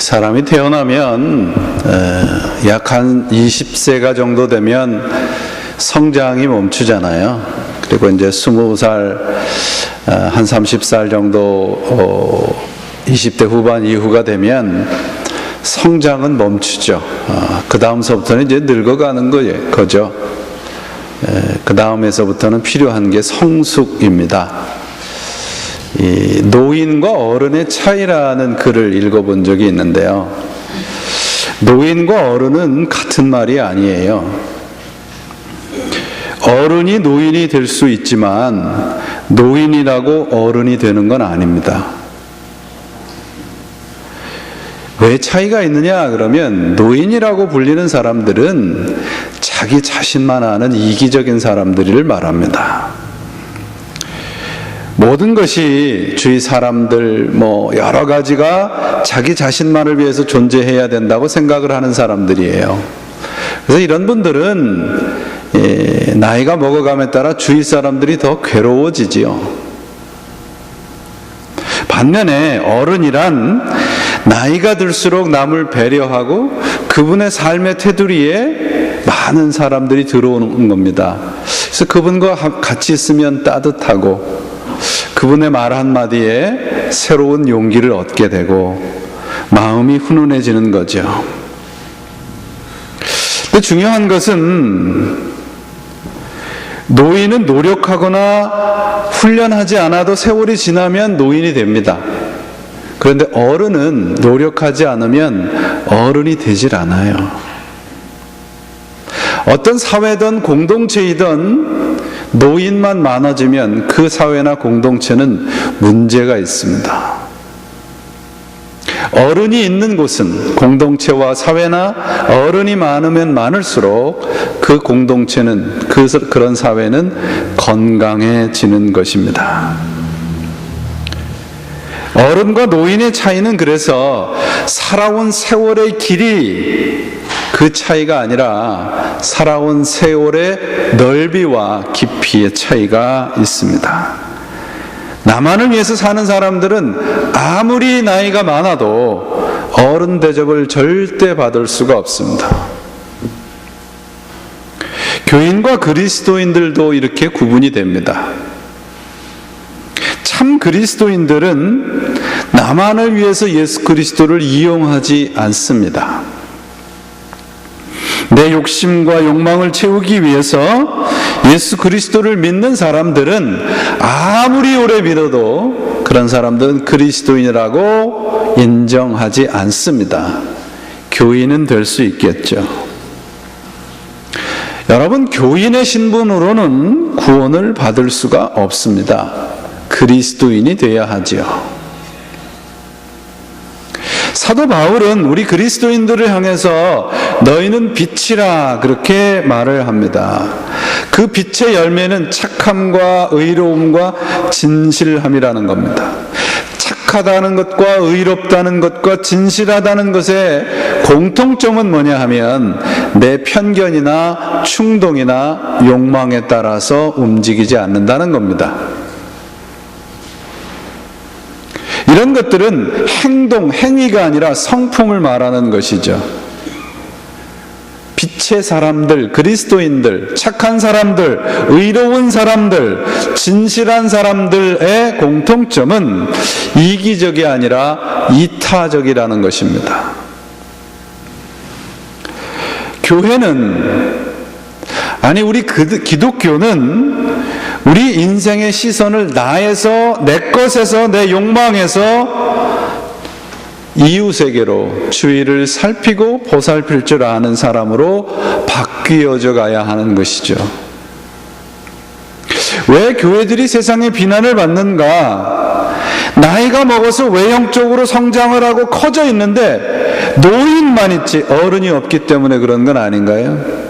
사람이 태어나면 약 한 20세가 정도 되면 성장이 멈추잖아요. 그리고 이제 20살, 한 30살 정도 20대 후반 이후가 되면 성장은 멈추죠. 그 다음서부터는 이제 늙어가는 거죠. 그 다음에서부터는 필요한 게 성숙입니다. 이 노인과 어른의 차이라는 글을 읽어본 적이 있는데요. 노인과 어른은 같은 말이 아니에요. 어른이 노인이 될 수 있지만 노인이라고 어른이 되는 건 아닙니다. 왜 차이가 있느냐 그러면 노인이라고 불리는 사람들은 자기 자신만 아는 이기적인 사람들을 말합니다. 모든 것이 주위 사람들 여러 가지가 자기 자신만을 위해서 존재해야 된다고 생각을 하는 사람들이에요. 그래서 이런 분들은 나이가 먹어감에 따라 주위 사람들이 더 괴로워지지요. 반면에 어른이란 나이가 들수록 남을 배려하고 그분의 삶의 테두리에 많은 사람들이 들어오는 겁니다. 그래서 그분과 같이 있으면 따뜻하고 그분의 말 한마디에 새로운 용기를 얻게 되고 마음이 훈훈해지는 거죠. 근데 중요한 것은 노인은 노력하거나 훈련하지 않아도 세월이 지나면 노인이 됩니다. 그런데 어른은 노력하지 않으면 어른이 되질 않아요. 어떤 사회든 공동체이든 노인만 많아지면 그 사회나 공동체는 문제가 있습니다. 어른이 있는 곳은 공동체와 사회나 어른이 많으면 많을수록 그 공동체는 그런 사회는 건강해지는 것입니다. 어른과 노인의 차이는 그래서 살아온 세월의 길이 그 차이가 아니라 살아온 세월의 넓이와 깊이의 차이가 있습니다. 나만을 위해서 사는 사람들은 아무리 나이가 많아도 어른 대접을 절대 받을 수가 없습니다. 교인과 그리스도인들도 이렇게 구분이 됩니다. 참 그리스도인들은 나만을 위해서 예수 그리스도를 이용하지 않습니다. 내 욕심과 욕망을 채우기 위해서 예수 그리스도를 믿는 사람들은 아무리 오래 믿어도 그런 사람들은 그리스도인이라고 인정하지 않습니다. 교인은 될 수 있겠죠. 여러분, 교인의 신분으로는 구원을 받을 수가 없습니다. 그리스도인이 되어야 하지요. 사도 바울은 우리 그리스도인들을 향해서 너희는 빛이라 그렇게 말을 합니다. 그 빛의 열매는 착함과 의로움과 진실함이라는 겁니다. 착하다는 것과 의롭다는 것과 진실하다는 것의 공통점은 뭐냐 하면 내 편견이나 충동이나 욕망에 따라서 움직이지 않는다는 겁니다. 이런 것들은 행위가 아니라 성품을 말하는 것이죠. 빛의 사람들, 그리스도인들, 착한 사람들, 의로운 사람들, 진실한 사람들의 공통점은 이기적이 아니라 이타적이라는 것입니다. 우리 기독교는 우리 인생의 시선을 나에서, 내 것에서, 내 욕망에서 이웃에게로 주위를 살피고 보살필 줄 아는 사람으로 바뀌어져 가야 하는 것이죠. 왜 교회들이 세상의 비난을 받는가? 나이가 먹어서 외형적으로 성장을 하고 커져 있는데 노인만 있지 어른이 없기 때문에 그런 건 아닌가요?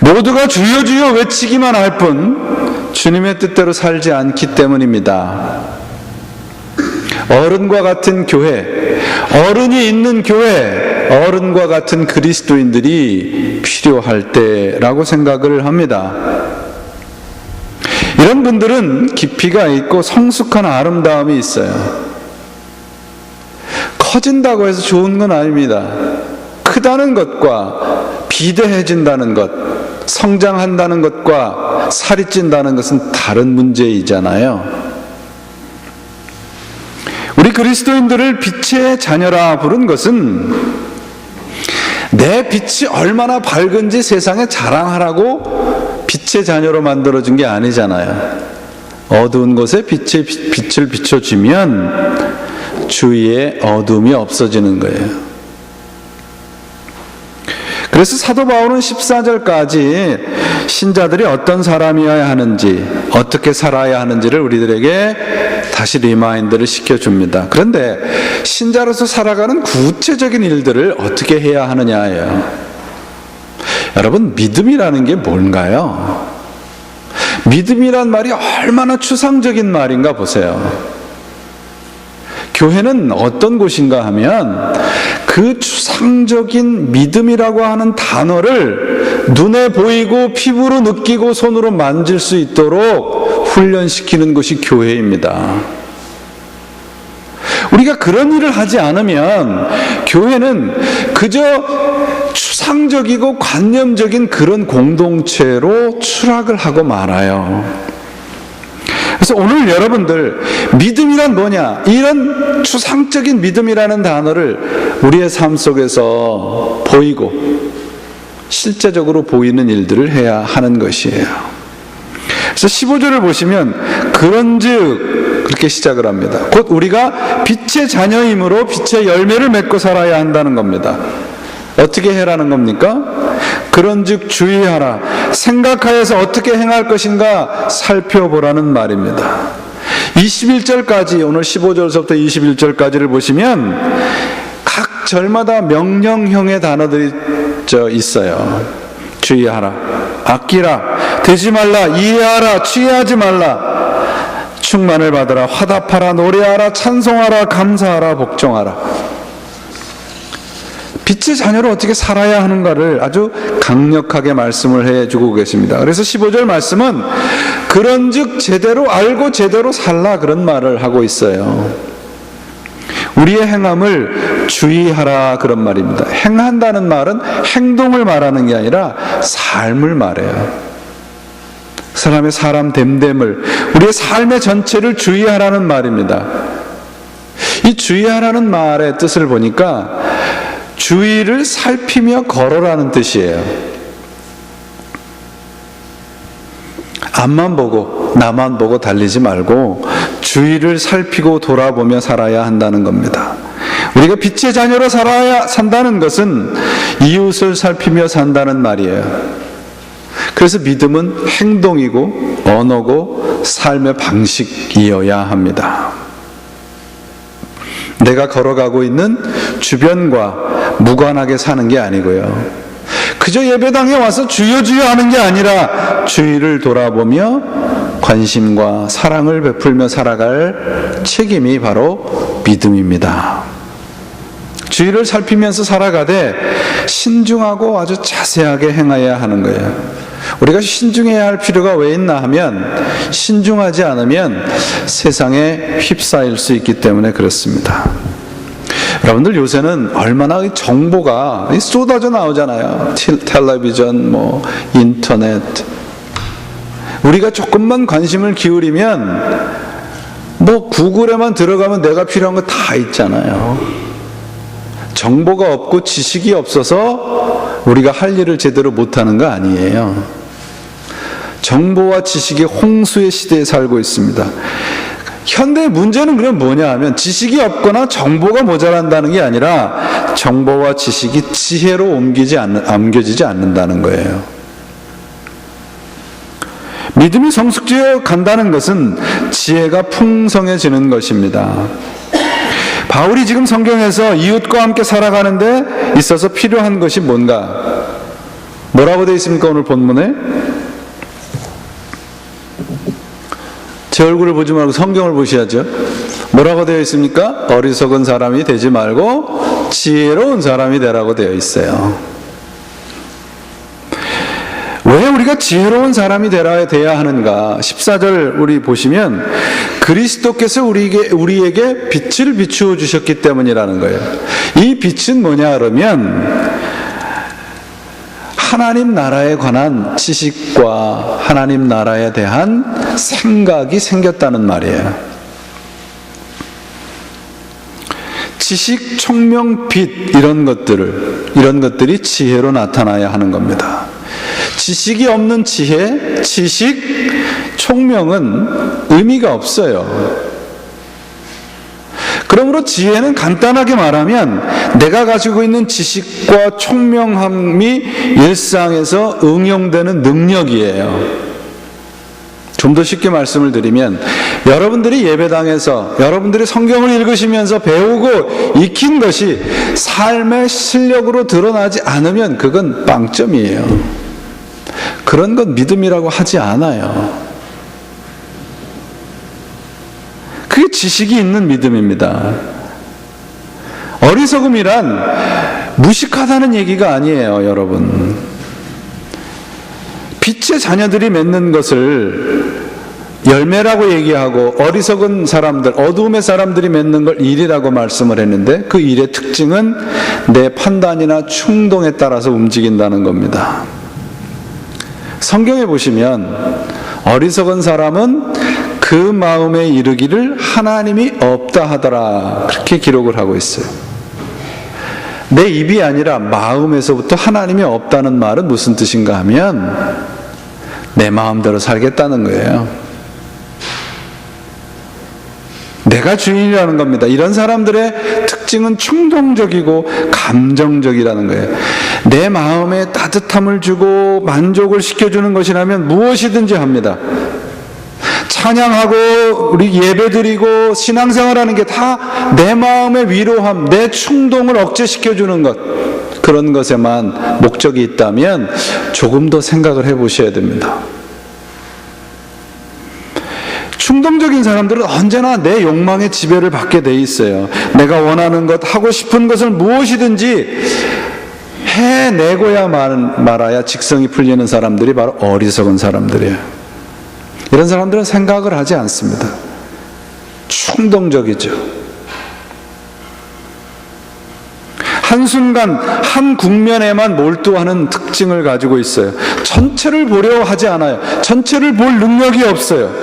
모두가 주여 주여 외치기만 할 뿐 주님의 뜻대로 살지 않기 때문입니다. 어른과 같은 교회, 어른이 있는 교회, 어른과 같은 그리스도인들이 필요할 때라고 생각을 합니다. 이런 분들은 깊이가 있고 성숙한 아름다움이 있어요. 커진다고 해서 좋은 건 아닙니다. 크다는 것과 비대해진다는 것, 성장한다는 것과 살이 찐다는 것은 다른 문제이잖아요. 우리 그리스도인들을 빛의 자녀라 부른 것은 내 빛이 얼마나 밝은지 세상에 자랑하라고 빛의 자녀로 만들어준 게 아니잖아요. 어두운 곳에 빛을 비춰주면 주위에 어둠이 없어지는 거예요. 그래서 사도 바울은 14절까지 신자들이 어떤 사람이어야 하는지, 어떻게 살아야 하는지를 우리들에게 다시 리마인드를 시켜줍니다. 그런데 신자로서 살아가는 구체적인 일들을 어떻게 해야 하느냐예요. 여러분, 믿음이라는 게 뭔가요? 믿음이란 말이 얼마나 추상적인 말인가 보세요. 교회는 어떤 곳인가 하면 그 추상적인 믿음이라고 하는 단어를 눈에 보이고 피부로 느끼고 손으로 만질 수 있도록 훈련시키는 것이 교회입니다. 우리가 그런 일을 하지 않으면 교회는 그저 추상적이고 관념적인 그런 공동체로 추락을 하고 말아요. 그래서 오늘 여러분들, 믿음이란 뭐냐? 이런 추상적인 믿음이라는 단어를 우리의 삶 속에서 보이고 실제적으로 보이는 일들을 해야 하는 것이에요. 그래서 15절을 보시면 그런즉 그렇게 시작을 합니다. 곧 우리가 빛의 자녀이므로 빛의 열매를 맺고 살아야 한다는 겁니다. 어떻게 해라는 겁니까? 그런즉 주의하라. 생각하여서 어떻게 행할 것인가 살펴보라는 말입니다. 21절까지, 오늘 15절부터 21절까지를 보시면 각 절마다 명령형의 단어들이 있어요. 주의하라, 아끼라, 되지 말라, 이해하라, 취하지 말라, 충만을 받으라, 화답하라, 노래하라, 찬송하라, 감사하라, 복종하라. 빛의 자녀로 어떻게 살아야 하는가를 아주 강력하게 말씀을 해주고 계십니다. 그래서 15절 말씀은 그런즉 제대로 알고 제대로 살라, 그런 말을 하고 있어요. 우리의 행함을 주의하라, 그런 말입니다. 행한다는 말은 행동을 말하는 게 아니라 삶을 말해요. 사람의 사람 됨됨을, 우리의 삶의 전체를 주의하라는 말입니다. 이 주의하라는 말의 뜻을 보니까 주위를 살피며 걸어라는 뜻이에요. 앞만 보고 나만 보고 달리지 말고 주위를 살피고 돌아보며 살아야 한다는 겁니다. 우리가 빛의 자녀로 산다는 것은 이웃을 살피며 산다는 말이에요. 그래서 믿음은 행동이고 언어고 삶의 방식이어야 합니다. 내가 걸어가고 있는 주변과 무관하게 사는 게 아니고요. 그저 예배당에 와서 주여 주여 하는 게 아니라 주위를 돌아보며 관심과 사랑을 베풀며 살아갈 책임이 바로 믿음입니다. 주위를 살피면서 살아가되 신중하고 아주 자세하게 행해야 하는 거예요. 우리가 신중해야 할 필요가 왜 있나 하면 신중하지 않으면 세상에 휩싸일 수 있기 때문에 그렇습니다. 여러분들, 요새는 얼마나 정보가 쏟아져 나오잖아요. 텔레비전, 인터넷. 우리가 조금만 관심을 기울이면 구글에만 들어가면 내가 필요한 거 다 있잖아요. 정보가 없고 지식이 없어서 우리가 할 일을 제대로 못하는 거 아니에요. 정보와 지식의 홍수의 시대에 살고 있습니다. 현대의 문제는 그럼 뭐냐 하면 지식이 없거나 정보가 모자란다는 게 아니라 정보와 지식이 지혜로 옮겨지지 않는다는 거예요. 믿음이 성숙되어 간다는 것은 지혜가 풍성해지는 것입니다. 바울이 지금 성경에서 이웃과 함께 살아가는데 있어서 필요한 것이 뭔가? 뭐라고 되어 있습니까? 오늘 본문에? 제 얼굴을 보지 말고 성경을 보셔야죠. 뭐라고 되어 있습니까? 어리석은 사람이 되지 말고 지혜로운 사람이 되라고 되어 있어요. 왜 우리가 우리가 지혜로운 사람이 돼야 하는가? 14절 우리 보시면 그리스도께서 우리에게 빛을 비추어 주셨기 때문이라는 거예요. 이 빛은 뭐냐 그러면 하나님 나라에 관한 지식과 하나님 나라에 대한 생각이 생겼다는 말이에요. 지식, 총명, 빛 이런 것들이 지혜로 나타나야 하는 겁니다. 지식이 없는 지혜, 지식, 총명은 의미가 없어요. 그러므로 지혜는 간단하게 말하면 내가 가지고 있는 지식과 총명함이 일상에서 응용되는 능력이에요. 좀 더 쉽게 말씀을 드리면 여러분들이 예배당에서 여러분들이 성경을 읽으시면서 배우고 익힌 것이 삶의 실력으로 드러나지 않으면 그건 빵점이에요. 그런 건 믿음이라고 하지 않아요. 그게 지식이 있는 믿음입니다. 어리석음이란 무식하다는 얘기가 아니에요, 여러분. 빛의 자녀들이 맺는 것을 열매라고 얘기하고 어리석은 사람들, 어두움의 사람들이 맺는 걸 일이라고 말씀을 했는데 그 일의 특징은 내 판단이나 충동에 따라서 움직인다는 겁니다. 성경에 보시면 어리석은 사람은 그 마음에 이르기를 하나님이 없다 하더라 그렇게 기록을 하고 있어요. 내 입이 아니라 마음에서부터 하나님이 없다는 말은 무슨 뜻인가 하면 내 마음대로 살겠다는 거예요. 내가 주인이라는 겁니다. 이런 사람들의 특징은 충동적이고 감정적이라는 거예요. 내 마음에 따뜻함을 주고 만족을 시켜주는 것이라면 무엇이든지 합니다. 찬양하고 우리 예배드리고 신앙생활하는 게 다 내 마음의 위로함, 내 충동을 억제시켜주는 것, 그런 것에만 목적이 있다면 조금 더 생각을 해보셔야 됩니다. 충동적인 사람들은 언제나 내 욕망의 지배를 받게 돼 있어요. 내가 원하는 것, 하고 싶은 것을 무엇이든지 해내고야 말아야 직성이 풀리는 사람들이 바로 어리석은 사람들이에요. 이런 사람들은 생각을 하지 않습니다. 충동적이죠. 한순간 한 국면에만 몰두하는 특징을 가지고 있어요. 전체를 보려 하지 않아요. 전체를 볼 능력이 없어요.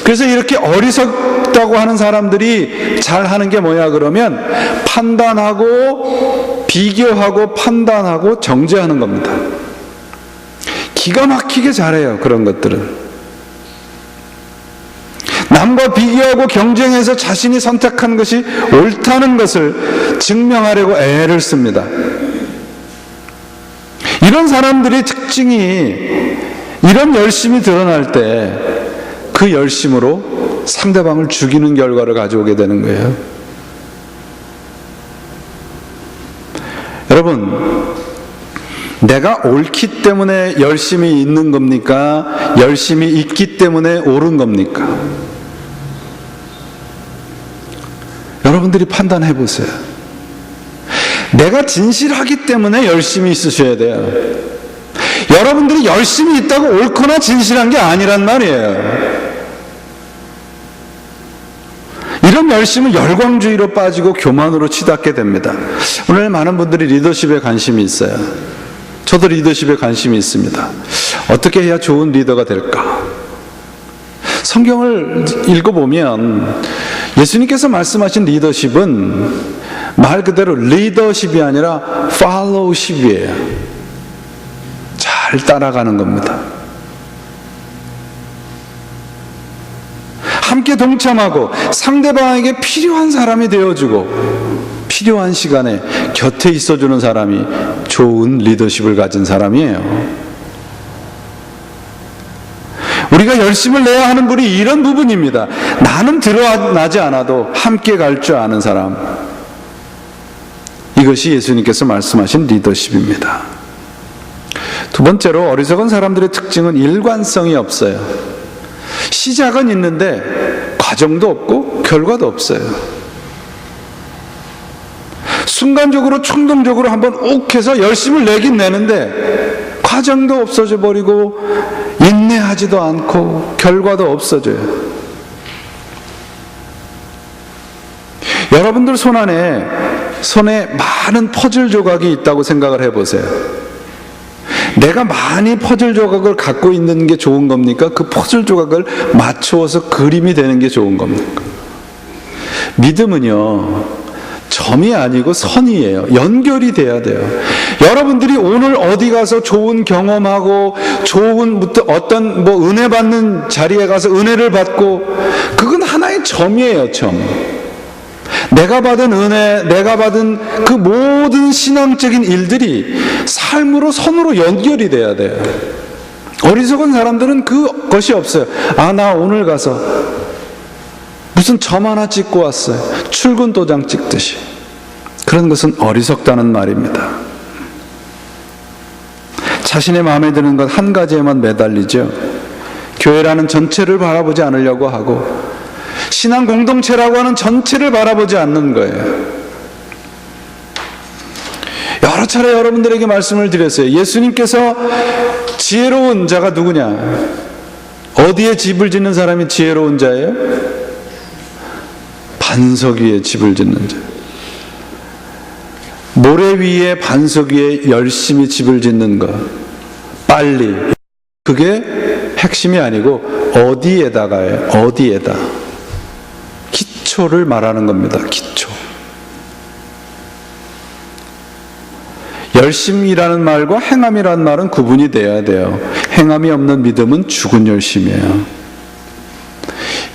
그래서 이렇게 어리석다고 하는 사람들이 잘하는 게 뭐냐 그러면 판단하고 비교하고 판단하고 정죄하는 겁니다. 기가 막히게 잘해요. 그런 것들은 남과 비교하고 경쟁해서 자신이 선택한 것이 옳다는 것을 증명하려고 애를 씁니다. 이런 사람들의 특징이, 이런 열심이 드러날 때 그 열심으로 상대방을 죽이는 결과를 가져오게 되는 거예요. 여러분, 내가 옳기 때문에 열심히 있는 겁니까? 열심히 있기 때문에 옳은 겁니까? 여러분들이 판단해 보세요. 내가 진실하기 때문에 열심히 있으셔야 돼요. 여러분들이 열심히 있다고 옳거나 진실한 게 아니란 말이에요. 이런 열심은 열광주의로 빠지고 교만으로 치닫게 됩니다. 오늘 많은 분들이 리더십에 관심이 있어요. 저도 리더십에 관심이 있습니다. 어떻게 해야 좋은 리더가 될까? 성경을 읽어보면 예수님께서 말씀하신 리더십은 말 그대로 리더십이 아니라 followship이에요. 잘 따라가는 겁니다. 함께 동참하고 상대방에게 필요한 사람이 되어주고 필요한 시간에 곁에 있어주는 사람이 좋은 리더십을 가진 사람이에요. 우리가 열심을 내야 하는 분이 이런 부분입니다. 나는 드러나지 않아도 함께 갈 줄 아는 사람. 이것이 예수님께서 말씀하신 리더십입니다. 두 번째로 어리석은 사람들의 특징은 일관성이 없어요. 시작은 있는데 과정도 없고 결과도 없어요. 순간적으로 충동적으로 한번 욱 해서 열심을 내긴 내는데 과정도 없어져 버리고 인내하지도 않고 결과도 없어져요. 여러분들 손에 많은 퍼즐 조각이 있다고 생각을 해보세요. 내가 많이 퍼즐 조각을 갖고 있는 게 좋은 겁니까? 그 퍼즐 조각을 맞추어서 그림이 되는 게 좋은 겁니까? 믿음은요, 점이 아니고 선이에요. 연결이 돼야 돼요. 여러분들이 오늘 어디 가서 좋은 경험하고 좋은 어떤 은혜 받는 자리에 가서 은혜를 받고, 그건 하나의 점이에요, 점. 내가 받은 은혜, 내가 받은 그 모든 신앙적인 일들이 삶으로, 선으로 연결이 돼야 돼요. 어리석은 사람들은 그것이 없어요. 나 오늘 가서 무슨 점 하나 찍고 왔어요. 출근 도장 찍듯이. 그런 것은 어리석다는 말입니다. 자신의 마음에 드는 것 한 가지에만 매달리죠. 교회라는 전체를 바라보지 않으려고 하고, 신앙 공동체라고 하는 전체를 바라보지 않는 거예요. 여러 차례 여러분들에게 말씀을 드렸어요. 예수님께서 지혜로운 자가 누구냐? 어디에 집을 짓는 사람이 지혜로운 자예요? 반석 위에 집을 짓는 자. 모래 위에, 반석 위에 열심히 집을 짓는 것, 빨리. 그게 핵심이 아니고 어디에다가예요. 어디에다. 기초를 말하는 겁니다. 기초. 열심이라는 말과 행함이라는 말은 구분이 돼야 돼요. 행함이 없는 믿음은 죽은 열심이에요.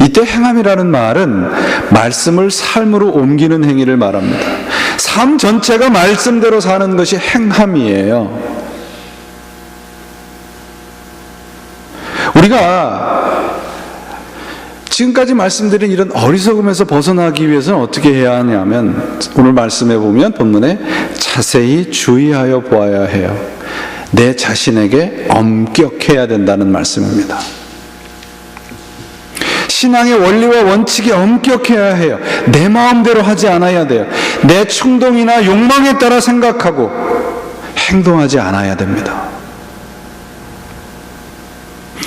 이때 행함이라는 말은 말씀을 삶으로 옮기는 행위를 말합니다. 삶 전체가 말씀대로 사는 것이 행함이에요. 우리가 지금까지 말씀드린 이런 어리석음에서 벗어나기 위해서는 어떻게 해야 하냐면, 오늘 말씀해 보면 본문에 자세히 주의하여 보아야 해요. 내 자신에게 엄격해야 된다는 말씀입니다. 신앙의 원리와 원칙이 엄격해야 해요. 내 마음대로 하지 않아야 돼요. 내 충동이나 욕망에 따라 생각하고 행동하지 않아야 됩니다.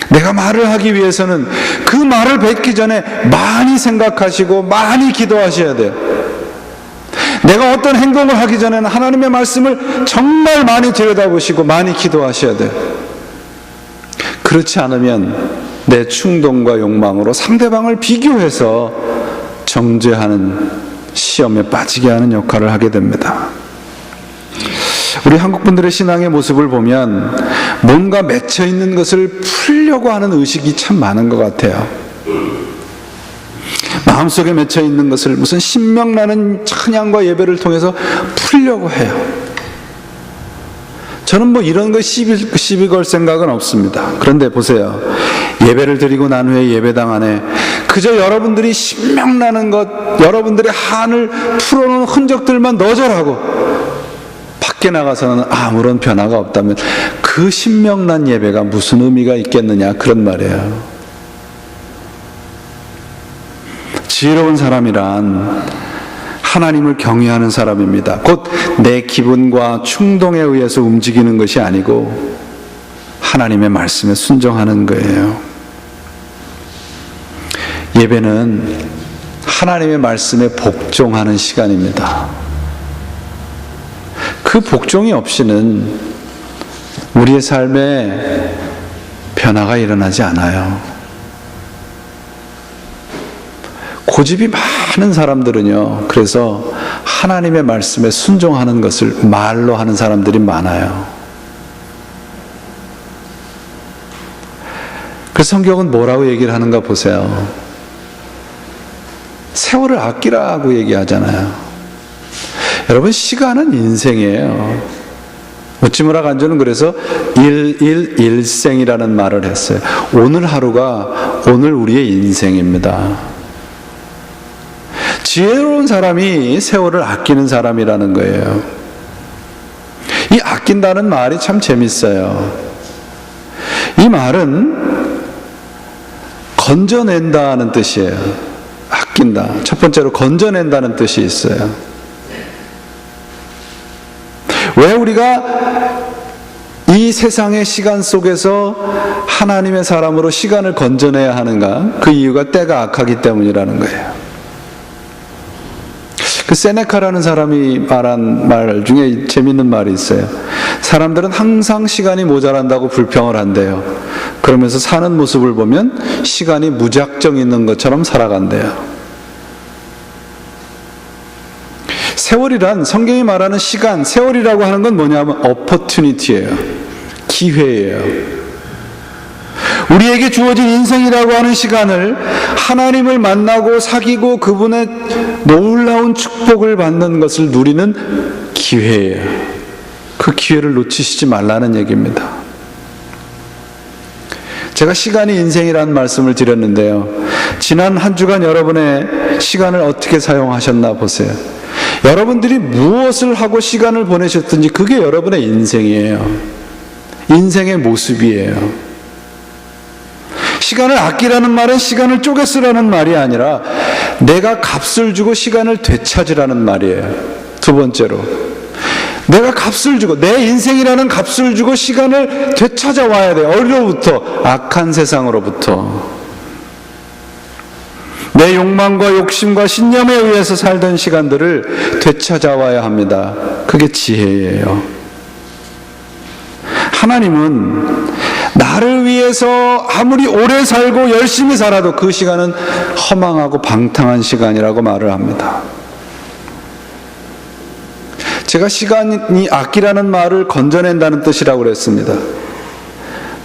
내가 말을 하기 위해서는 그 말을 뱉기 전에 많이 생각하시고 많이 기도하셔야 돼요. 내가 어떤 행동을 하기 전에는 하나님의 말씀을 정말 많이 들여다보시고 많이 기도하셔야 돼요. 그렇지 않으면 내 충동과 욕망으로 상대방을 비교해서 정죄하는, 시험에 빠지게 하는 역할을 하게 됩니다. 우리 한국 분들의 신앙의 모습을 보면 뭔가 맺혀 있는 것을 풀려고 하는 의식이 참 많은 것 같아요. 마음속에 맺혀 있는 것을 무슨 신명나는 찬양과 예배를 통해서 풀려고 해요. 저는 이런 거 시비 걸 생각은 없습니다. 그런데 보세요. 예배를 드리고 난 후에 예배당 안에 그저 여러분들이 신명나는 것, 여러분들의 한을 풀어놓은 흔적들만 너절하고 밖에 나가서는 아무런 변화가 없다면 그 신명난 예배가 무슨 의미가 있겠느냐, 그런 말이에요. 지혜로운 사람이란 하나님을 경외하는 사람입니다. 곧 내 기분과 충동에 의해서 움직이는 것이 아니고 하나님의 말씀에 순종하는 거예요. 예배는 하나님의 말씀에 복종하는 시간입니다. 그 복종이 없이는 우리의 삶에 변화가 일어나지 않아요. 고집이 많은 사람들은요, 그래서 하나님의 말씀에 순종하는 것을 말로 하는 사람들이 많아요. 그래서 성경은 뭐라고 얘기를 하는가 보세요. 세월을 아끼라고 얘기하잖아요. 여러분, 시간은 인생이에요. 우찌무라 간조는 그래서 일생이라는 말을 했어요. 오늘 하루가 오늘 우리의 인생입니다. 지혜로운 사람이 세월을 아끼는 사람이라는 거예요. 이 아낀다는 말이 참 재밌어요. 이 말은 건져낸다는 뜻이에요. 아낀다. 첫 번째로 건져낸다는 뜻이 있어요. 왜 우리가 이 세상의 시간 속에서 하나님의 사람으로 시간을 건져내야 하는가? 그 이유가 때가 악하기 때문이라는 거예요. 그 세네카라는 사람이 말한 말 중에 재밌는 말이 있어요. 사람들은 항상 시간이 모자란다고 불평을 한대요. 그러면서 사는 모습을 보면 시간이 무작정 있는 것처럼 살아간대요. 세월이란, 성경이 말하는 시간, 세월이라고 하는 건 뭐냐면 opportunity예요. 기회예요. 우리에게 주어진 인생이라고 하는 시간을 하나님을 만나고 사귀고 그분의 놀라운 축복을 받는 것을 누리는 기회예요. 그 기회를 놓치시지 말라는 얘기입니다. 제가 시간이 인생이라는 말씀을 드렸는데요. 지난 한 주간 여러분의 시간을 어떻게 사용하셨나 보세요. 여러분들이 무엇을 하고 시간을 보내셨든지 그게 여러분의 인생이에요. 인생의 모습이에요. 시간을 아끼라는 말은 시간을 쪼개 쓰라는 말이 아니라 내가 값을 주고 시간을 되찾으라는 말이에요. 두 번째로, 내가 값을 주고, 내 인생이라는 값을 주고 시간을 되찾아와야 돼요. 어디로부터? 악한 세상으로부터. 내 욕망과 욕심과 신념에 의해서 살던 시간들을 되찾아와야 합니다. 그게 지혜예요. 하나님은 나를 위해서 아무리 오래 살고 열심히 살아도 그 시간은 허망하고 방탕한 시간이라고 말을 합니다. 제가 시간이 아끼라는 말을 건져낸다는 뜻이라고 그랬습니다.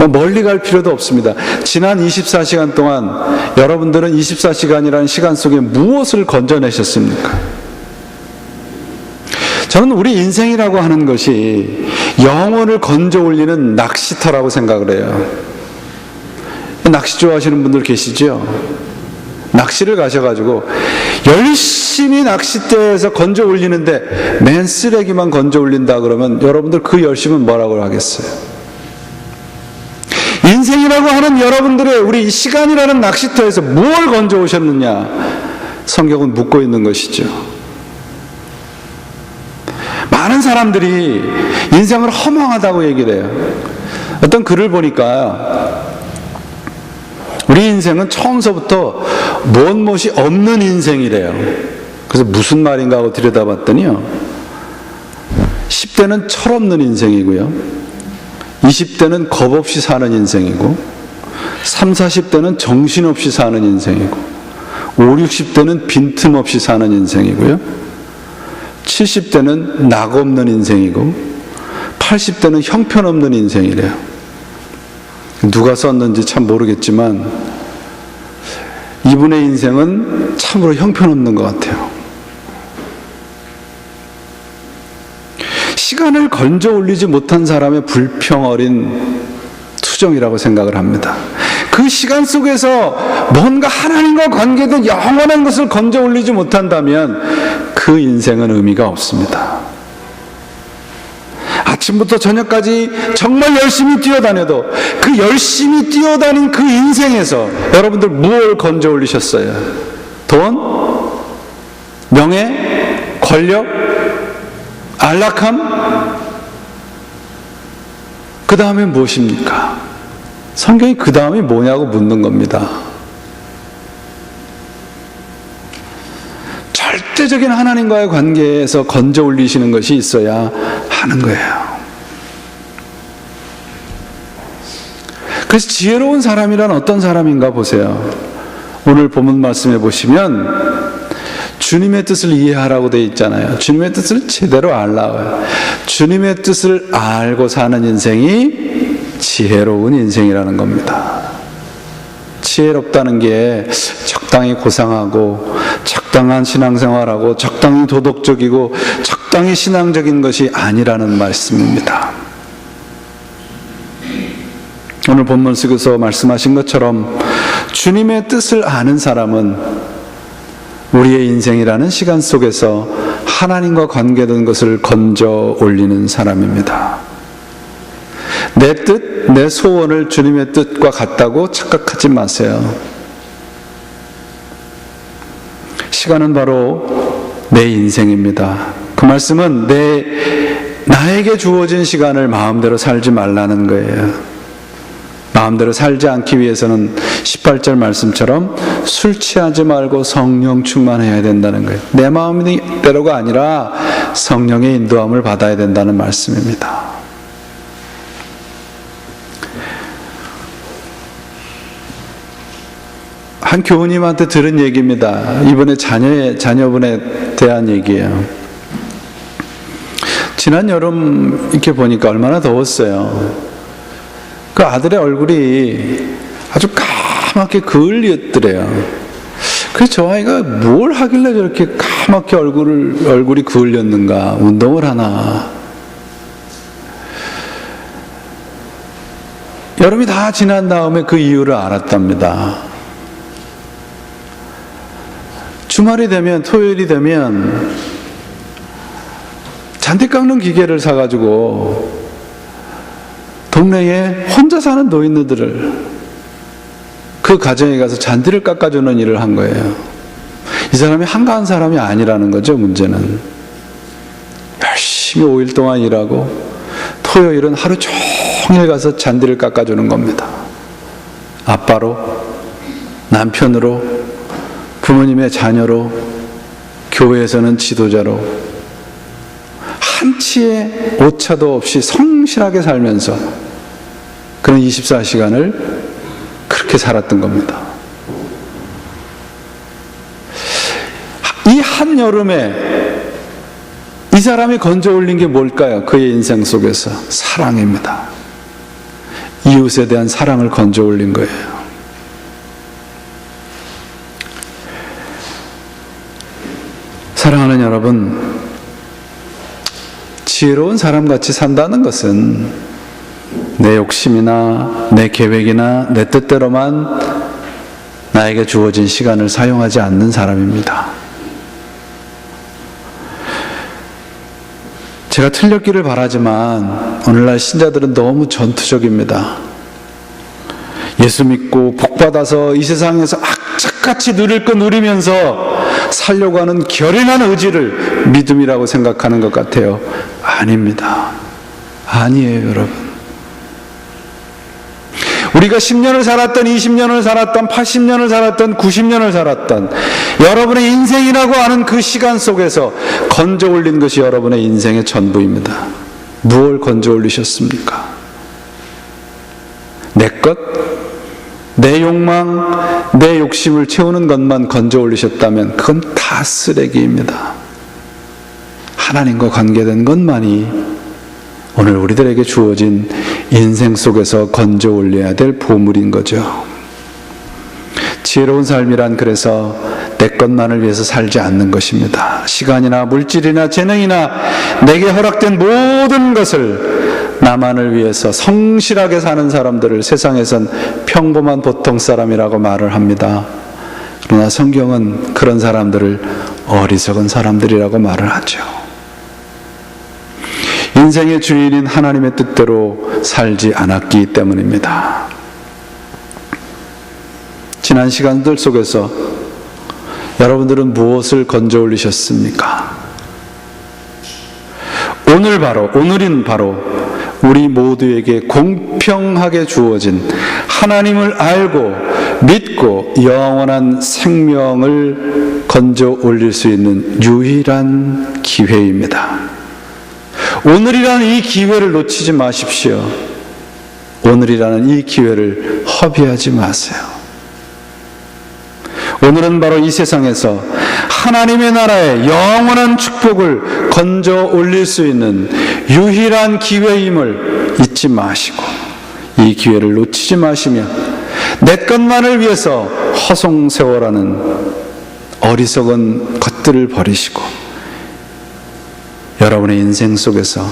멀리 갈 필요도 없습니다. 지난 24시간 동안 여러분들은 24시간이라는 시간 속에 무엇을 건져내셨습니까? 저는 우리 인생이라고 하는 것이 영혼을 건져 올리는 낚시터라고 생각을 해요. 낚시 좋아하시는 분들 계시죠? 낚시를 가셔가지고 열심히 낚싯대에서 건져 올리는데 맨 쓰레기만 건져 올린다 그러면 여러분들 그 열심은 뭐라고 하겠어요? 인생이라고 하는 여러분들의 우리 시간이라는 낚시터에서 뭘 건져 오셨느냐? 성경은 묻고 있는 것이죠. 많은 사람들이 인생을 허망하다고 얘기를 해요. 어떤 글을 보니까 우리 인생은 처음서부터 무엇이 없는 인생이래요. 그래서 무슨 말인가 하고 들여다봤더니요, 10대는 철없는 인생이고요, 20대는 겁 없이 사는 인생이고, 30, 40대는 정신없이 사는 인생이고, 5, 60대는 빈틈없이 사는 인생이고요, 70대는 낙 없는 인생이고, 80대는 형편없는 인생이래요. 누가 썼는지 참 모르겠지만 이분의 인생은 참으로 형편없는 것 같아요. 시간을 건져 올리지 못한 사람의 불평 어린 투정이라고 생각을 합니다. 그 시간 속에서 뭔가 하나님과 관계된 영원한 것을 건져 올리지 못한다면 그 인생은 의미가 없습니다. 아침부터 저녁까지 정말 열심히 뛰어다녀도 그 열심히 뛰어다닌 그 인생에서 여러분들 무엇을 건져 올리셨어요? 돈? 명예? 권력? 안락함? 그 다음에 무엇입니까? 성경이 그 다음이 뭐냐고 묻는 겁니다. 절대적인 하나님과의 관계에서 건져 올리시는 것이 있어야 하는 거예요. 그래서 지혜로운 사람이란 어떤 사람인가 보세요. 오늘 본문 말씀해 보시면 주님의 뜻을 이해하라고 되어 있잖아요. 주님의 뜻을 제대로 알라고요. 주님의 뜻을 알고 사는 인생이 지혜로운 인생이라는 겁니다. 지혜롭다는 게 적당히 고상하고 적당한 신앙생활하고 적당히 도덕적이고 적당히 신앙적인 것이 아니라는 말씀입니다. 오늘 본문 속에서 말씀하신 것처럼 주님의 뜻을 아는 사람은 우리의 인생이라는 시간 속에서 하나님과 관계된 것을 건져 올리는 사람입니다. 내 뜻, 내 소원을 주님의 뜻과 같다고 착각하지 마세요. 시간은 바로 내 인생입니다. 그 말씀은 내 나에게 주어진 시간을 마음대로 살지 말라는 거예요. 마음대로 살지 않기 위해서는 18절 말씀처럼 술 취하지 말고 성령 충만해야 된다는 거예요. 내 마음대로가 아니라 성령의 인도함을 받아야 된다는 말씀입니다. 한 교우님한테 들은 얘기입니다. 이번에 자녀분에 대한 얘기예요. 지난 여름 이렇게 보니까 얼마나 더웠어요. 그 아들의 얼굴이 아주 까맣게 그을렸더래요. 그래서 저 아이가 뭘 하길래 저렇게 까맣게 얼굴이 그을렸는가, 운동을 하나. 여름이 다 지난 다음에 그 이유를 알았답니다. 주말이 되면, 토요일이 되면 잔디 깎는 기계를 사가지고 동네에 혼자 사는 노인네들을 그 가정에 가서 잔디를 깎아주는 일을 한 거예요. 이 사람이 한가한 사람이 아니라는 거죠. 문제는 열심히 5일 동안 일하고 토요일은 하루 종일 가서 잔디를 깎아주는 겁니다. 아빠로, 남편으로, 부모님의 자녀로, 교회에서는 지도자로 한치의 오차도 없이 성실하게 살면서 그런 24시간을 그렇게 살았던 겁니다. 이 한여름에 이 사람이 건져 올린 게 뭘까요? 그의 인생 속에서 사랑입니다. 이웃에 대한 사랑을 건져 올린 거예요. 사랑하는 여러분, 지혜로운 사람같이 산다는 것은 내 욕심이나 내 계획이나 내 뜻대로만 나에게 주어진 시간을 사용하지 않는 사람입니다. 제가 틀렸기를 바라지만 오늘날 신자들은 너무 전투적입니다. 예수 믿고 복받아서 이 세상에서 악착같이 누릴 거 누리면서 살려고 하는 결연한 의지를 믿음이라고 생각하는 것 같아요. 아닙니다. 아니에요, 여러분. 우리가 10년을 살았던, 20년을 살았던, 80년을 살았던, 90년을 살았던 여러분의 인생이라고 하는 그 시간 속에서 건져 올린 것이 여러분의 인생의 전부입니다. 무엇을 건져 올리셨습니까? 내 것, 내 욕망, 내 욕심을 채우는 것만 건져 올리셨다면 그건 다 쓰레기입니다. 하나님과 관계된 것만이 오늘 우리들에게 주어진 인생 속에서 건져 올려야 될 보물인 거죠. 지혜로운 삶이란 그래서 내 것만을 위해서 살지 않는 것입니다. 시간이나 물질이나 재능이나 내게 허락된 모든 것을 나만을 위해서 성실하게 사는 사람들을 세상에선 평범한 보통 사람이라고 말을 합니다. 그러나 성경은 그런 사람들을 어리석은 사람들이라고 말을 하죠. 인생의 주인인 하나님의 뜻대로 살지 않았기 때문입니다. 지난 시간들 속에서 여러분들은 무엇을 건져 올리셨습니까? 오늘은 바로 우리 모두에게 공평하게 주어진 하나님을 알고 믿고 영원한 생명을 건져 올릴 수 있는 유일한 기회입니다. 오늘이라는 이 기회를 놓치지 마십시오. 오늘이라는 이 기회를 허비하지 마세요. 오늘은 바로 이 세상에서 하나님의 나라의 영원한 축복을 건져 올릴 수 있는 유일한 기회임을 잊지 마시고 이 기회를 놓치지 마시며 내 것만을 위해서 허송세월하는 어리석은 것들을 버리시고 여러분의 인생 속에서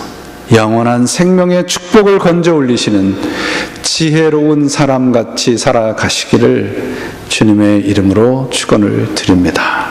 영원한 생명의 축복을 건져 올리시는 지혜로운 사람같이 살아가시기를 주님의 이름으로 축원을 드립니다.